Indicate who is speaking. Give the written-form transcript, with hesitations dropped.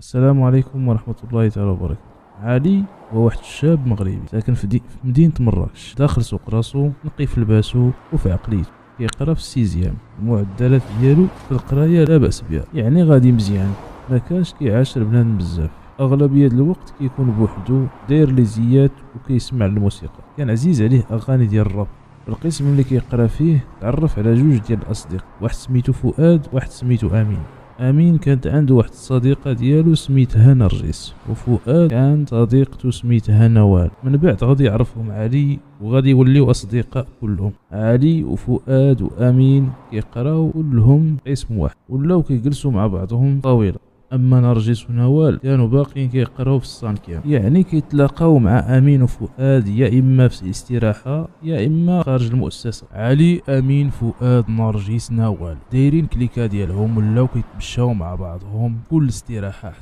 Speaker 1: السلام عليكم ورحمة الله تعالى وبركاته. علي هو واحد الشاب مغربي ساكن في مدينة مراكش، داخل سوق راسو، نقي في لباسو وفي عقليته. كيقرا في السيزيام، المعدلات ديالو في القراية لا بأس بها، يعني غادي مزيان، مكانش كيعاشر بنادم بزاف. أغلبية الوقت كيكون بوحدو داير ليزيات وكيسمع الموسيقى. كان عزيز عليه أغاني ديال الراب. في القسم اللي كيقرا فيه تعرف على جوج ديال الأصدقاء، واحد سميتو فؤاد وواحد سميتو أمين. امين كانت عنده واحد الصديقه ديالو سميتها نرجس، وفؤاد كان صديقته سميتها نوال. من بعد غادي يعرفهم علي وغادي يوليو اصدقاء كلهم. علي وفؤاد وامين كيقراو كلهم قسم واحد، ولاو كيجلسوا مع بعضهم طاوله. اما نرجس ونوال كانوا باقيين كيقراو في السانكيام، يعني كيتلاقاو مع امين وفؤاد يا اما في الاستراحه يا اما خارج المؤسسه. علي امين فؤاد نرجس نوال دايرين كليكا ديالهم، ولاو كيتمشاو مع بعضهم كل استراحه